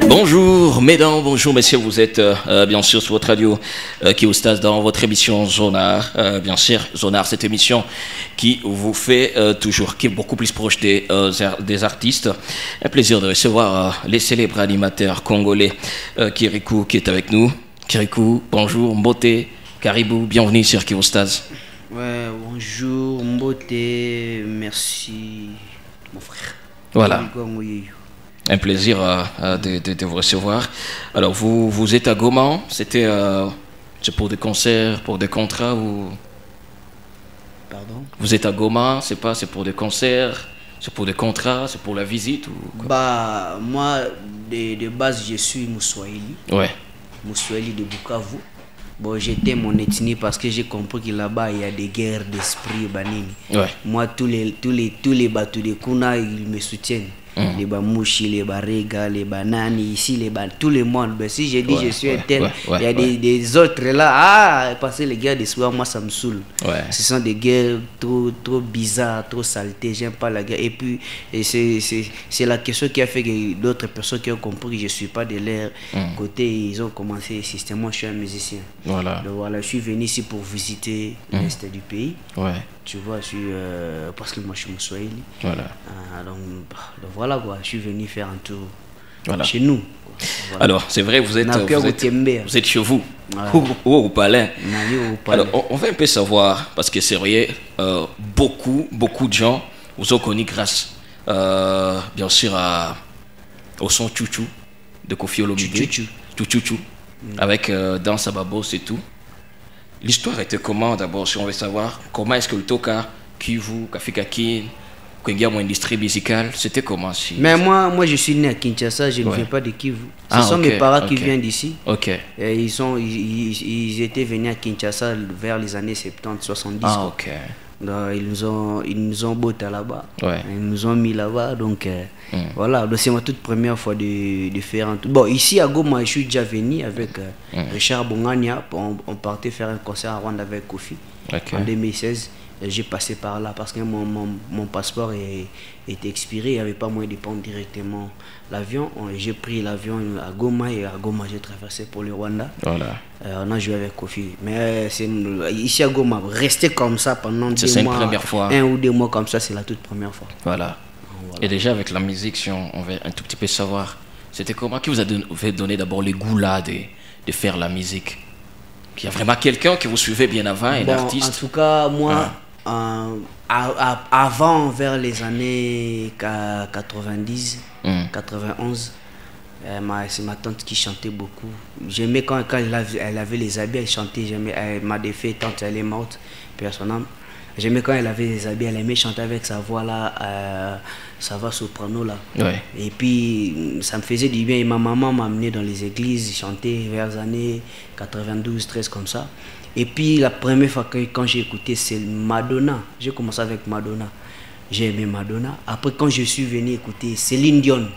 Bonjour mesdames, bonjour messieurs, vous êtes bien sûr sur votre radio qui est au stade dans votre émission Zonar. Bien sûr, Zonar, cette émission qui vous fait toujours, qui est beaucoup plus proche des artistes. Un plaisir de recevoir les célèbres animateurs congolais, Kirikou qui est avec nous. Kirikou, bonjour, Mbote, Caribou, bienvenue sur Kivostaz. Ouais, bonjour, Mbote, merci mon frère. Voilà. Un plaisir de vous recevoir. Alors, vous êtes à Goma, c'est pour des concerts, pour des contrats ou... Pardon? Vous êtes à Goma, c'est pour des concerts, c'est pour des contrats, c'est pour la visite ou quoi? Bah, moi, de base, je suis Moussoaili. Ouais. Moussoaili de Bukavu. Bon, j'étais mon ethnie parce que j'ai compris que là-bas, il y a des guerres d'esprit, banini. Ouais. Moi, tous les bateaux de Kuna, ils me soutiennent. Les Bamouchi, les Barega, les Banani, ici, tout le monde. Ben, si j'ai dit je suis un tel, il y a des autres là. Parce que les guerres d'espoir, moi, ça me saoule. Ouais. Ce sont des guerres trop bizarres, trop saletés. J'aime pas la guerre. Et puis, c'est la question qui a fait que d'autres personnes qui ont compris que je suis pas de leur côté, ils ont commencé systématiquement. Je suis un musicien. Voilà. Donc voilà, je suis venu ici pour visiter l'est du pays. Ouais. Tu vois, parce que moi je suis Moussoaili. Voilà. Donc voilà quoi, je suis venu faire un tour chez nous. Voilà. Alors, c'est vrai, vous êtes chez vous, ou au palais. Alors, on va un peu savoir, parce que c'est vrai, beaucoup de gens vous ont connu grâce, bien sûr, au son Chouchou de Koffi Olomide. Chouchou. Avec Dans Sababos et tout. L'histoire était comment d'abord, si on veut savoir, comment est-ce que le Toka, Kivu, Kafikakin, Kwengia, mon industrie musicale, c'était comment si... Mais moi je suis né à Kinshasa, je ne viens pas de Kivu. Ce sont mes parents qui viennent d'ici. Ok. Et ils étaient venus à Kinshasa vers les années 70, 70. Ah, ok. Donc, ils nous ont botté là-bas. Ouais. Ils nous ont mis là-bas. Donc voilà, c'est ma toute première fois de faire un tour. Bon, ici à Goma, je suis déjà venu avec Richard Bongania. On partait faire un concert à Rwanda avec Koffi en 2016. J'ai passé par là parce que mon passeport était expiré. Il n'y avait pas moyen de prendre directement l'avion. J'ai pris l'avion à Goma et à Goma, j'ai traversé pour le Rwanda. Voilà. On a joué avec Koffi. Mais ici à Goma, rester comme ça pendant 2 mois, première fois. 1 ou 2 mois comme ça, c'est la toute première fois. Voilà. Et déjà avec la musique, si on veut un tout petit peu savoir, c'était comment qui vous a donné d'abord le goût là de faire la musique? Il y a vraiment quelqu'un que vous suivez bien avant, un artiste? En tout cas, moi... avant, vers les années 90, 91, c'est ma tante qui chantait beaucoup. J'aimais quand elle avait les habits, elle chantait. Elle m'a défait, tante, elle est morte, personnellement. J'aimais quand elle avait les habits, elle aimait chanter avec sa voix là, sa voix soprano là. Ouais. Et puis ça me faisait du bien. Et ma maman m'a amené dans les églises, chanter vers les années 92, 13 comme ça. Et puis la première fois quand j'ai écouté, c'est Madonna. J'ai commencé avec Madonna. J'ai aimé Madonna. Après, quand je suis venu écouter Céline Dion,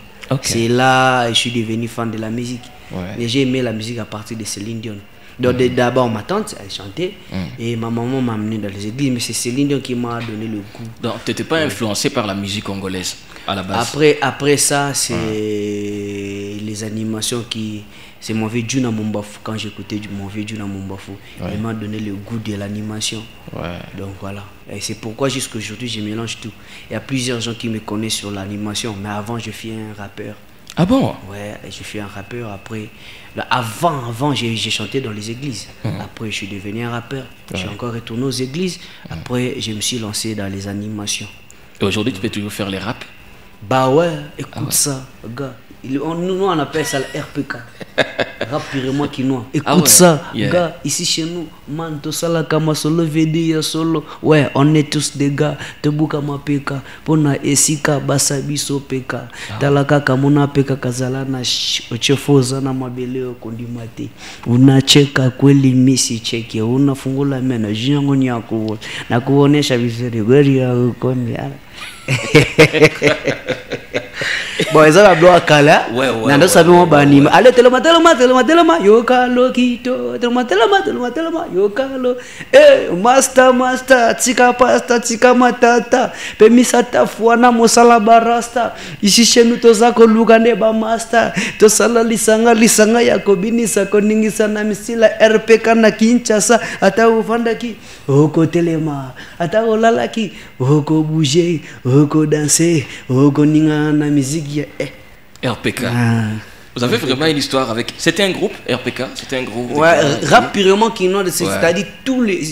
c'est là que je suis devenu fan de la musique. Ouais. Mais j'ai aimé la musique à partir de Céline Dion. Donc d'abord ma tante, elle chantait et ma maman m'a amené dans les églises. Mais c'est Céline Dion qui m'a donné le goût. Donc tu n'étais pas influencé par la musique congolaise à la base? Après ça, c'est les animations qui... C'est mon vieux Juna Mumbafu. Quand j'écoutais mon vieux Juna Mumbafu, il m'a donné le goût de l'animation. Ouais. Donc voilà. Et c'est pourquoi jusqu'à aujourd'hui, je mélange tout. Il y a plusieurs gens qui me connaissent sur l'animation. Mais avant, je fais un rappeur. Ah bon? Ouais, je fais un rappeur. Après, avant j'ai chanté dans les églises. Après, je suis devenu un rappeur. Je suis encore retourné aux églises. Après, je me suis lancé dans les animations. Et aujourd'hui, tu peux toujours faire les raps? Bah ouais, écoute ça, gars. Nous, on appelle ça le RPK. Rap purement quinois. Écoute ça, gars, ici chez nous, man, to sala kama solo VD solo. Ouais, on est tous des gars. Te buka ma peka, pona esika basabiso peka. Talaka kamuna peka kazalana ochefoza na mabeleo kondimate. Unacheka kweli misi cheke, unafungula mena jingo nyako na kuonesha vizuri gari ya ukoni. Bon, ils ont la bloc à Kala. Nando sabe mon banima. Allez, telema, yokalo kito. Telema, yokalo. Master, tika pasta, tika matata. Pemisata fuana mosala barasta. Ici chez nous tozako lugane ba master. Tosala lisanga ya kobini sa koningisa na misila RPK na Kinshasa. Ata ufandaki. Oko telema. Ata olalaki. Oko bouger. Oko danser. Oko ninga na musique. RPK. Vous avez vraiment une histoire avec... C'était un groupe, RPK? C'était un groupe... Ouais, rap purement kinois, c'est-à-dire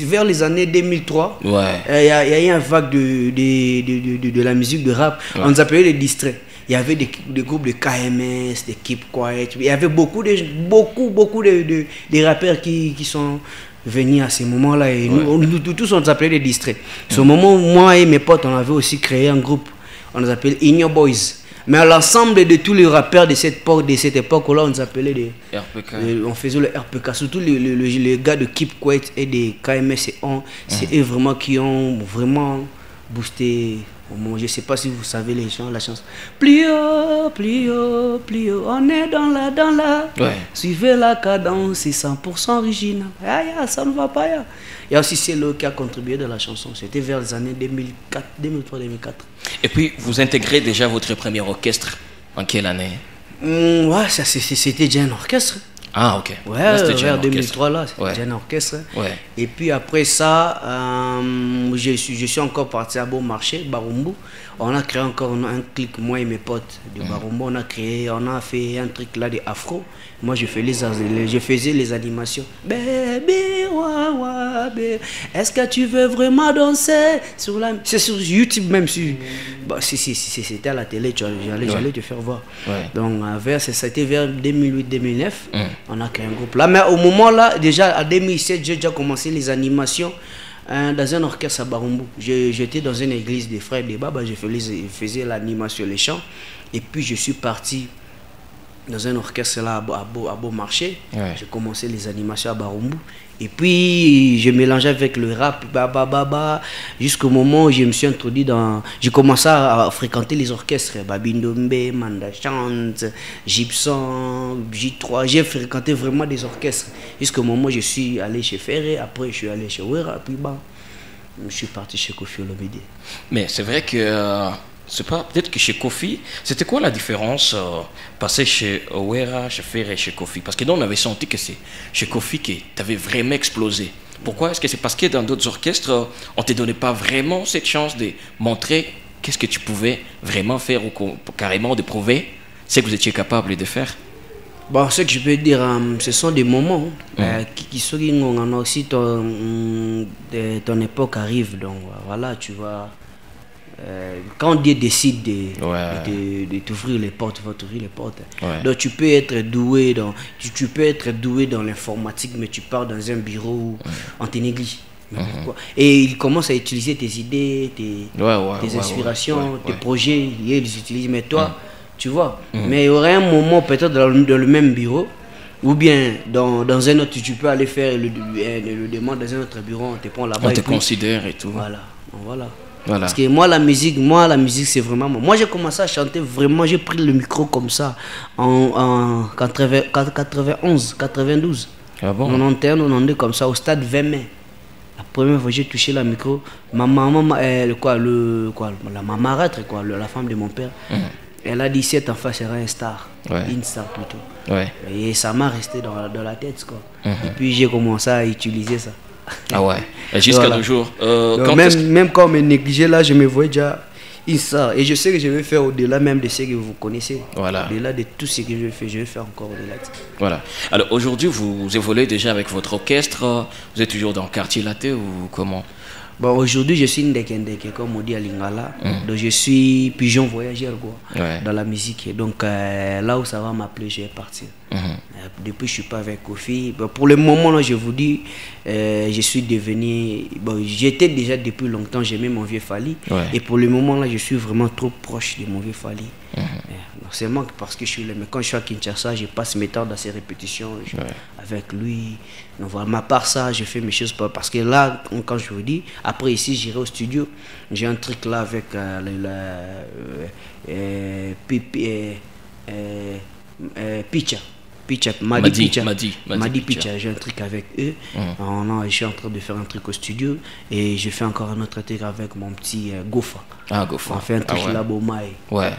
vers les années 2003, il y a eu un vague de la musique de rap. On nous appelait les distraits. Il y avait des groupes de KMS, de Keep Quiet. Il y avait beaucoup de rappeurs qui sont venus à ce moment-là. Et nous tous, on nous appelait les distraits. À ce moment, moi et mes potes, on avait aussi créé un groupe. On nous appelait In Your Boys. Mais l'ensemble de tous les rappeurs de cette époque-là, on nous appelait des RPK. On faisait le RPK. Surtout les gars de Keep Quiet et des KMS. C'est eux vraiment qui ont vraiment boosté. Je ne sais pas si vous savez les gens, la chanson. Plio, on est dans la. Suivez la cadence, c'est 100% original. Ça ne va pas. Il y a aussi Celo qui a contribué dans la chanson. C'était vers les années 2003-2004. Et puis, vous intégrez déjà votre premier orchestre en quelle année? C'était déjà un orchestre. Ah, ok. Vers 2003, là, c'était déjà un orchestre. Et puis après ça, je suis encore parti à Bon Marché, Barumbu. On a créé encore un clic, moi et mes potes de Barumbu. On a fait un truc là de afro. Moi, je faisais les animations. Baby, est-ce que tu veux vraiment danser c'est sur YouTube même. Si c'était à la télé, j'allais te faire voir. Donc, c'était vers 2008-2009. On a créé un groupe là. Mais au moment là, déjà en 2007, j'ai déjà commencé les animations dans un orchestre à Barumbu. J'étais dans une église des frères de Baba. Je faisais l'animation, les chants. Et puis, je suis parti dans un orchestre là à Beau Marché. J'ai commencé les animations à Barumbu. Et puis, je mélangeais avec le rap, jusqu'au moment où je me suis introduit j'ai commencé à fréquenter les orchestres, Babindombe, Manda Chant, Gibson, J3. J'ai fréquenté vraiment des orchestres. Jusqu'au moment où je suis allé chez Ferré, après je suis allé chez Wera, puis je suis parti chez Kofi Olomide. Mais c'est vrai que... c'est pas peut-être que chez Kofi, c'était quoi la différence passer chez Wera, chez Ferré et chez Kofi? Parce que nous on avait senti que c'est chez Kofi que tu avais vraiment explosé. Pourquoi? Est-ce que c'est parce que dans d'autres orchestres, on ne te donnait pas vraiment cette chance de montrer qu'est-ce que tu pouvais vraiment faire ou carrément de prouver ce que vous étiez capable de faire? Bon, ce que je peux dire, ce sont des moments qui sont aussi ton époque arrive. Donc voilà, tu vas... quand Dieu décide de t'ouvrir les portes, il va t'ouvrir les portes. Donc tu peux être doué dans l'informatique, mais tu pars dans un bureau où on te néglige. Et il commence à utiliser tes idées, tes inspirations, tes projets, ils les utilisent. Mais toi, tu vois, mais il y aura un moment peut-être dans le même bureau, ou bien dans un autre, tu peux aller faire le demande dans un autre bureau, on te prend là-bas. On te considère et tout. Voilà. Parce que moi la musique c'est vraiment moi j'ai commencé à chanter vraiment, j'ai pris le micro comme ça en 91 92. Ah bon? 91 92 comme ça au stade 20 mai. La première fois que j'ai touché le micro, ma maman la mamarâtre la femme de mon père, elle a dit cet enfant sera un star, une star plutôt. Et ça m'a resté dans la tête quoi. Et puis j'ai commencé à utiliser ça. Ah ouais, jusqu'à nos jours. Même quand on me négligeait là, je me voyais déjà ça. Et je sais que je vais faire au-delà même de ce que vous connaissez. Au-delà de tout ce que je vais faire encore au-delà de ça. Voilà. Alors aujourd'hui, vous évoluez déjà avec votre orchestre. Vous êtes toujours dans le quartier laté ou comment? Bon, aujourd'hui, je suis Ndeke, comme on dit à Lingala. Donc, je suis pigeon voyageur dans la musique. Donc, là où ça va m'appeler, je vais partir. depuis je suis pas avec Kofi. Bon, pour le moment là, je vous dis, je suis devenu, bon, j'étais déjà depuis longtemps, j'aimais mon vieux Fally, et pour le moment là, je suis vraiment trop proche de mon vieux Fally. C'est moi parce que je suis là, mais quand je suis à Kinshasa, je passe mes temps dans ces répétitions avec lui. Donc voilà, à part ça, je fais mes choses parce que là, quand je vous dis, après ici, j'irai au studio. J'ai un truc là avec Madi Picha, j'ai un truc avec eux. Je suis en train de faire un truc au studio et je fais encore un autre truc avec mon petit Gofa. Gofa. On fait un truc là, Bomaï. Ouais.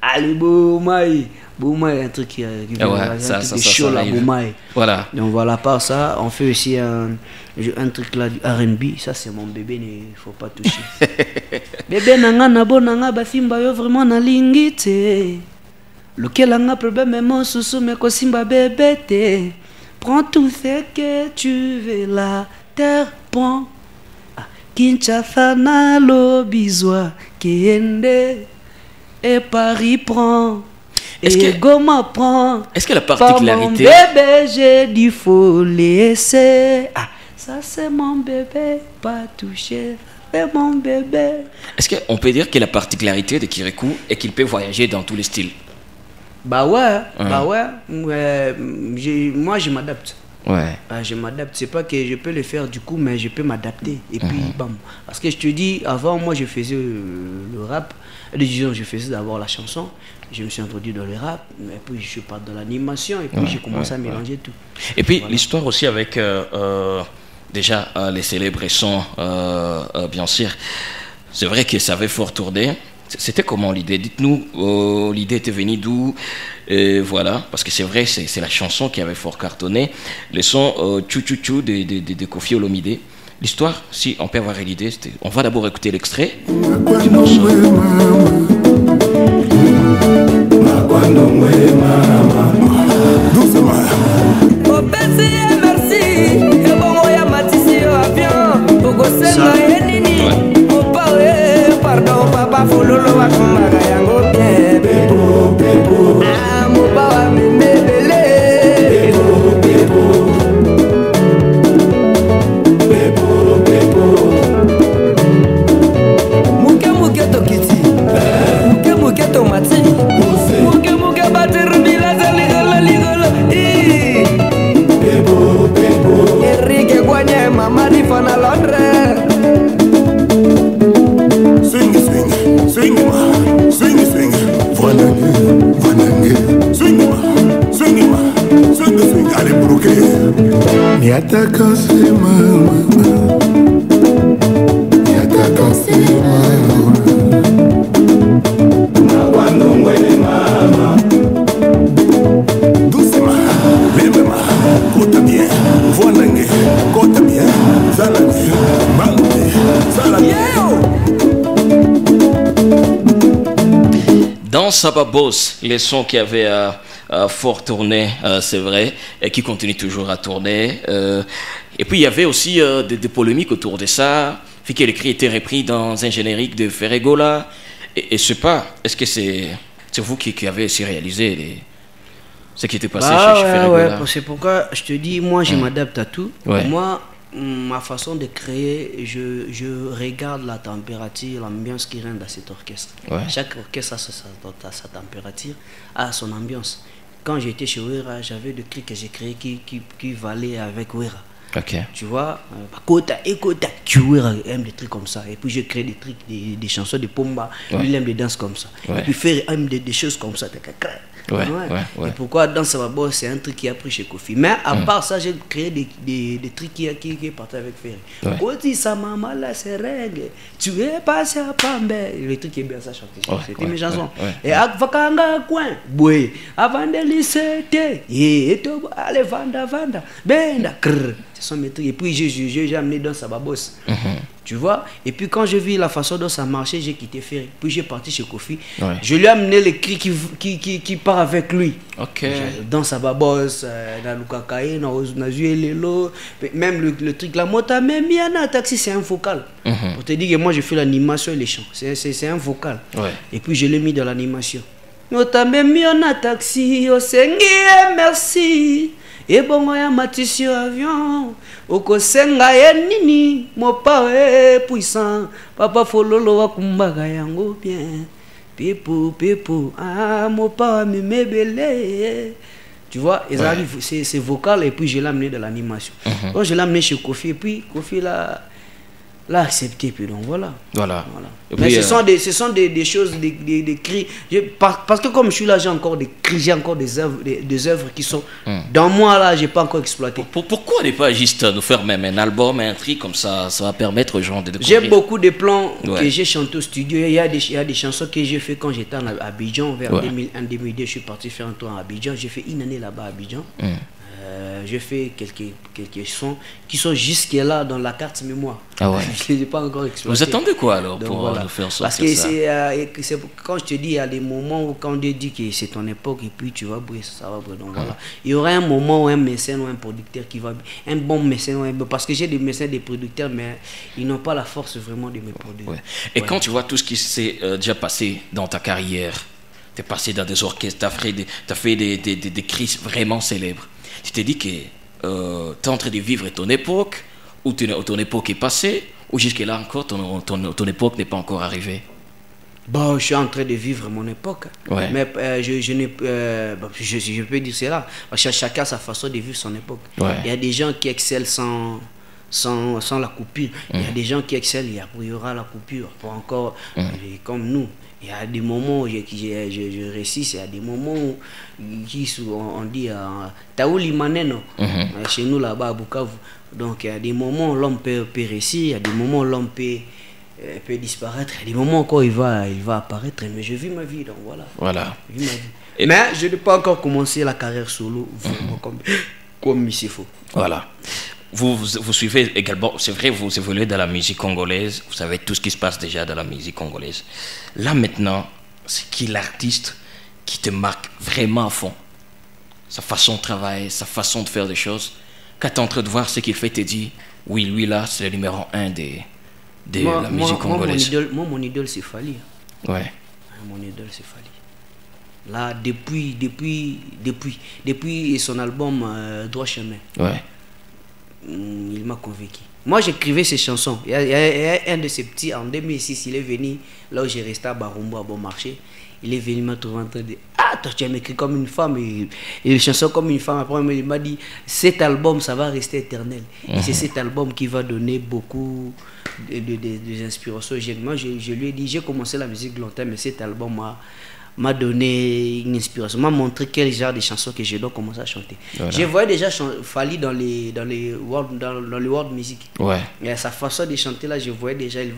Allez, Bomaï. Boumai, un truc qui chaud là, Boumai. Voilà. Donc voilà, par ça, on fait aussi un truc là du R&B. Ça, c'est mon bébé, il ne faut pas toucher. Bébé, nanga nabo nanga bafimba yo vraiment na lingite. Lequel nanga problème est mon sousou, mais ko simba bébé te. Prends tout ce que tu veux, la terre prend. Kinshasa na lo bizwa kiende et Paris prend. Est-ce que la particularité... Mon bébé, j'ai dit faut laisser. Ça c'est mon bébé, pas toucher. C'est mon bébé. Est-ce qu'on peut dire que la particularité de Kérékou est qu'il peut voyager dans tous les styles? Bah ouais. Moi je m'adapte. Ouais. Je m'adapte. C'est pas que je peux le faire du coup, mais je peux m'adapter. Et puis, bam. Parce que je te dis, avant, moi, je faisais le rap. Disons, je faisais d'abord la chanson. Je me suis introduit dans le rap. Et puis, je suis parti dans l'animation. Et puis, j'ai commencé à mélanger tout. Et puis, l'histoire aussi avec déjà les célèbres sons, bien sûr. C'est vrai que ça avait fort tourné. C'était comment l'idée? Dites-nous, l'idée était venue d'où? Voilà, parce que c'est vrai, c'est la chanson qui avait fort cartonné. Le son Tchou Tchou Tchou de Koffi Olomide. L'histoire, si on peut avoir l'idée, on va d'abord écouter l'extrait du morceau. Pardon, papa, follow wa kumbaga yango bien bebo bebo moba wa mebele bebo bebo bebo muke tokiti muke tomati muke baterubila ligolo bebo bebo Enrique Guanye mama di fana Londres. Dans Sababos, les sons qui avaient fort tourné, c'est vrai, et qui continuent toujours à tourner. Et puis il y avait aussi des polémiques autour de ça, vu que le cri était repris dans un générique de Ferregola. Et je sais pas, est-ce que c'est vous qui avez aussi réalisé ce qui était passé chez Ferregola? C'est pourquoi je te dis, moi je m'adapte à tout. Ouais. Moi, ma façon de créer, je regarde la température, l'ambiance qui règne dans cet orchestre. Ouais. Chaque orchestre a sa température, a son ambiance. Quand j'étais chez Wera, j'avais des cris que j'ai créés qui valaient avec Wera. Okay. Tu vois, Kota et Kota, Wera aime des trucs comme ça. Et puis je crée des trucs, des chansons de Pomba, lui aime des danses comme ça. Ouais. Et puis faire des choses comme ça. Et pourquoi dans Sababo, c'est un truc qui a pris chez Kofi. Mais à part ça, j'ai créé des trucs qui partaient avec Ferry. Koti sa maman là, c'est règle. Tu es passé à Pambe. Le truc qui est bien ça chanter. C'était mes chansons. Et à Vakanga coin, boué. Avant de lycée, et allez vanda, benda, krr. Ce sont mes trucs. Et puis j'ai amené dans Sababos. Tu vois. Et puis quand j'ai vu la façon dont ça marchait, j'ai quitté Ferry. Puis j'ai parti chez Kofi. Ouais. Je lui ai amené les cris qui part avec lui. Ok. Dans Sababos, dans Lukakae, dans Zuelelo. Même le truc, la moto, même Miana Taxi, c'est un vocal. Pour te dire que moi, je fais l'animation et les chants. C'est un vocal. Ouais. Et puis je l'ai mis dans l'animation. Même Miana Taxi, au Seigneur, merci. Et bon, moi, matisse avion. Oko senga ye nini. Mon père est puissant. Papa fololo wa kumbaga yango bien. Pipo. Ah, mon père me mebele. Tu vois, c'est vocal et puis je l'ai amené de l'animation. Donc je l'ai amené chez Kofi et puis Kofi l'a accepté. Puis donc voilà. Et mais puis, ce sont des choses, des cris. Parce que comme je suis là, j'ai encore des cris, j'ai encore des œuvres qui sont dans moi là, j'ai pas encore exploité. Pourquoi ne pas juste nous faire même un album, un truc comme ça, ça va permettre aux gens de découvrir. J'ai beaucoup de plans que j'ai chanté au studio. Il y a des chansons que j'ai fait quand j'étais à Abidjan, vers 2001-2002, je suis parti faire un tour à Abidjan. J'ai fait une année là-bas à Abidjan. J'ai fait quelques sons qui sont jusque là dans la carte mémoire. Ah ouais. Je ne les ai pas encore exploité. Vous attendez quoi alors pour nous faire sortir? Parce que c'est quand je te dis, il y a des moments où quand on te dit que c'est ton époque et puis tu vas brûler, ça va brûler. Donc voilà. Il y aura un moment où un mécène ou un producteur qui va... Un bon mécène ou un bon... Parce que j'ai des mécènes, des producteurs, mais ils n'ont pas la force vraiment de me produire. Ouais. Et quand tu vois tout ce qui s'est déjà passé dans ta carrière, tu es passé dans des orchestres, tu as fait des crises vraiment célèbres. Tu t'es dit que tu es en train de vivre ton époque, ou ton époque est passée, ou jusque-là encore ton époque n'est pas encore arrivée? Bon, je suis en train de vivre mon époque. Ouais. Mais je peux dire cela. Parce que chacun a sa façon de vivre son époque. Ouais. Il y a des gens qui excellent sans la coupure. Il y a des gens qui excellent, il y aura la coupure. Pour encore, comme nous. Il y a des moments où je récite, il y a des moments où on dit Taouli Maneno, chez nous là-bas à Bukavu. Donc il y a des moments où l'homme peut réussir, il y a des moments où l'homme peut disparaître, il y a des moments où il va apparaître. Mais je vis ma vie, donc voilà. Je vis ma vie. Mais je n'ai pas encore commencé la carrière solo vraiment comme il faut. Voilà. Vous suivez également, c'est vrai, vous évoluez dans la musique congolaise, vous savez tout ce qui se passe déjà dans la musique congolaise. Là maintenant, c'est qui l'artiste qui te marque vraiment à fond? Sa façon de travailler, sa façon de faire des choses. Quand tu es en train de voir ce qu'il fait, tu te dis, oui, lui là, c'est le numéro 1 de la musique congolaise. Mon idole, c'est Fali. Ouais. Mon idole, c'est Fali. Là, depuis son album Droit Chemin. Ouais. Il m'a convaincu. Moi, j'écrivais ces chansons. Il y a un de ces petits, en 2006, il est venu, là où j'ai resté à Barumbo, à Bon Marché. Il est venu me trouver en train de... Ah, toi, tu as écrit comme une femme, et les chansons comme une femme. Après, il m'a dit, cet album, ça va rester éternel. Et c'est cet album qui va donner beaucoup d'inspiration. Moi, je lui ai dit, j'ai commencé la musique longtemps, mais cet album m'a donné une inspiration, m'a montré quel genre de chansons que je dois commencer à chanter. Voilà. Je voyais déjà Fali dans les world music. Ouais. Et à sa façon de chanter là, je voyais déjà il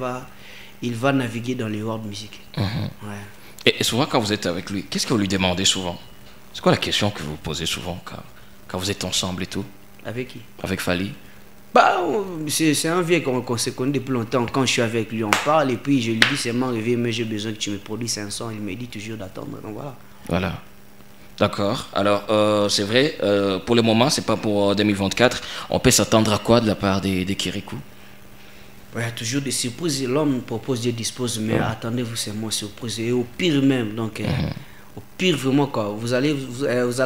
va naviguer dans les world music. Ouais. Et souvent quand vous êtes avec lui, qu'est-ce que vous lui demandez souvent? C'est quoi la question que vous posez souvent quand vous êtes ensemble et tout? Avec qui? Avec Fali. Bah, c'est un vieux qu'on se connaît depuis longtemps. Quand je suis avec lui, on parle et puis je lui dis c'est mon réveil, mais j'ai besoin que tu me produises un son. Il me dit toujours d'attendre. Donc voilà. Voilà. D'accord. Alors, c'est vrai, pour le moment, c'est pas pour 2024. On peut s'attendre à quoi de la part des Kérékou? Il y a toujours des surprises. L'homme propose, Dieu dispose, mais attendez-vous, c'est moi surprise. Et au pire même, donc... Au pire, vraiment, quoi. Vous allez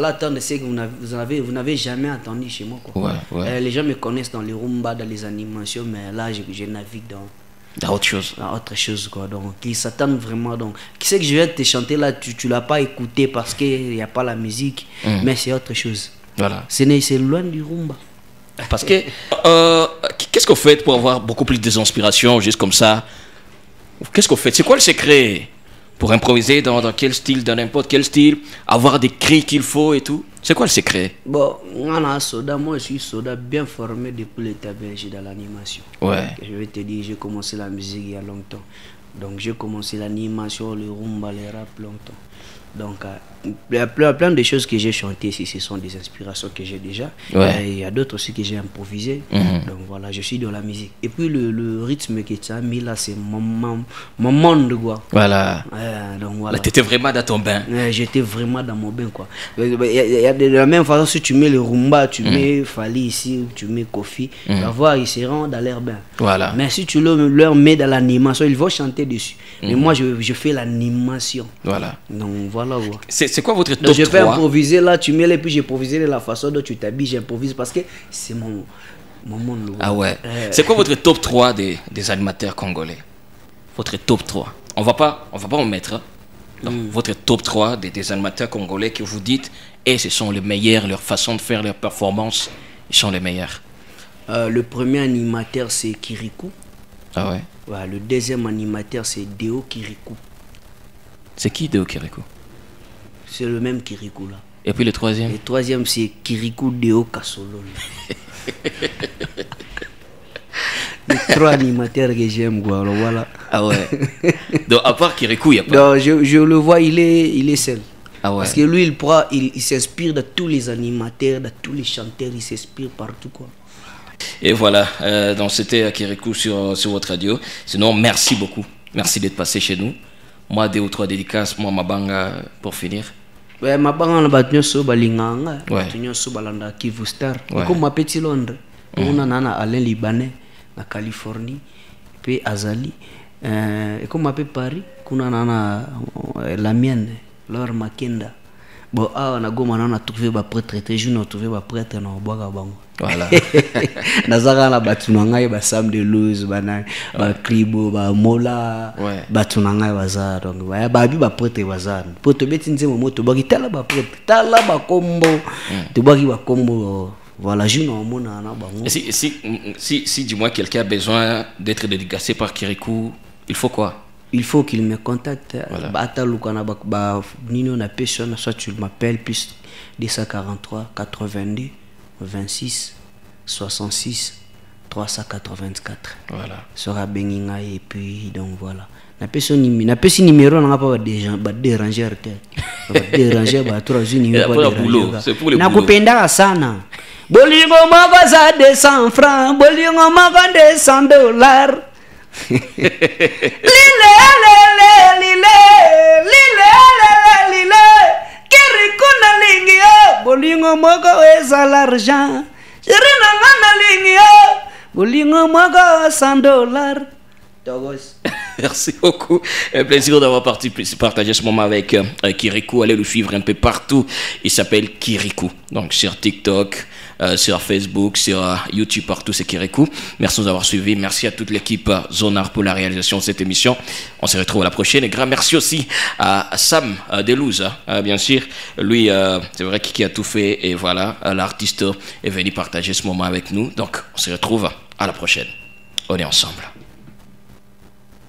attendre ce que vous n'avez jamais entendu chez moi, quoi. Ouais. Les gens me connaissent dans les rumba, dans les animations, mais là, je navigue dans autre chose. Dans autre chose, quoi. Donc, ils s'attendent vraiment. Donc, qui c'est que je vais te chanter là, tu l'as pas écouté parce qu'il n'y a pas la musique, mais c'est autre chose. Voilà. C'est loin du rumba. Parce que, qu'est-ce qu'on fait pour avoir beaucoup plus d'inspiration, juste comme ça? Qu'est-ce qu'on fait? C'est quoi le secret? Pour improviser dans quel style, dans n'importe quel style, avoir des cris qu'il faut et tout. C'est quoi le secret? Bon, moi je suis soldat bien formé depuis l'état belge dans l'animation. Ouais. Je vais te dire, j'ai commencé la musique il y a longtemps. Donc j'ai commencé l'animation, le rumba, le rap longtemps. Donc, il y a plein de choses que j'ai chantées ici, ce sont des inspirations que j'ai déjà. Il y a d'autres aussi que j'ai improvisées. Donc voilà, je suis dans la musique. Et puis le rythme que tu as mis là, c'est mon monde, quoi. Voilà. Donc voilà. Tu étais vraiment dans ton bain. J'étais vraiment dans mon bain, quoi. Il y a de la même façon, si tu mets le rumba, tu mets Fali ici, tu mets Kofi, tu vas voir, ils seront dans leur bain. Voilà. Mais si tu leur mets dans l'animation, ils vont chanter dessus. Mais moi, je fais l'animation. Voilà. Donc voilà, quoi. C'est quoi votre top 3? Je peux improviser là, tu mets les, puis j'improviser de la façon dont tu t'habilles, j'improvise parce que c'est mon monde. Ah ouais. C'est quoi votre top 3 des animateurs congolais? Votre top 3. On va pas en mettre. Hein. Donc, votre top 3 des animateurs congolais que vous dites, et ce sont les meilleurs, leur façon de faire, leur performance, ils sont les meilleurs. Le premier animateur, c'est Kirikou. Ah ouais. Le deuxième animateur, c'est Deo Kirikou. C'est qui Deo Kirikou? C'est le même Kirikou là. Et puis le troisième? Le troisième, c'est Kirikou Deo Kasolo. Les 3 animateurs que j'aime, quoi. Alors voilà. Ah ouais. Donc à part Kirikou, il n'y a pas. Non, je le vois, il est seul. Ah ouais. Parce que lui, il s'inspire de tous les animateurs, de tous les chanteurs, il s'inspire partout, quoi. Et voilà, donc c'était Kirikou sur votre radio. Sinon, merci beaucoup. Merci d'être passé chez nous. Moi, 2 ou 3 dédicaces, moi, ma banga pour finir. Ma banga, on a battu sur Balinganga. On a sur Balanda Kivu Star. Comme ma petite Londres. On a Alain Libanais, en Californie. Puis Azali. Et comme ma petite Paris, on a la mienne, Laure Makenda. Bon, on a trouvé des prêtres. Très jeune, on a trouvé des prêtres dans le Bois. Voilà. Nazara la batunanga ba Sam de Luz bana ba Kribo ba Mola batunanga baza donc ba bi ba prêtre baza poto beti nzemo moto ba kitala ba prêtre tala ba kombo to ba ki ba kombo voilà je n'en mona na bango. Si dis-moi quelqu'un a besoin d'être dédicacé par Kirikou, il faut quoi? Il faut qu'il me contacte. Voilà. Soit tu m'appelles plus 243 82 26 66 384. Voilà. Sera Benginga et puis donc voilà. Na pesi numéro na pas déranger déranger ba 3 numéro. C'est pour le boulot. Nakupenda sana. Bolingo moko za 200 francs, bolingo moko $200. Kirikuna lingio bolingo moko eza l'argent jirina ngana lingio bolingo moko $100. Merci beaucoup. Un plaisir d'avoir partagé ce moment avec Kirikou. Allez le suivre un peu partout. Il s'appelle Kirikou. Donc sur TikTok, sur Facebook, sur YouTube, partout c'est Kirikou. Merci de nous avoir suivis. Merci à toute l'équipe Zonar pour la réalisation de cette émission. On se retrouve à la prochaine. Et grand merci aussi à Sam Delouze, bien sûr. Lui, c'est vrai qui a tout fait. Et voilà, l'artiste est venu partager ce moment avec nous. Donc on se retrouve à la prochaine. On est ensemble.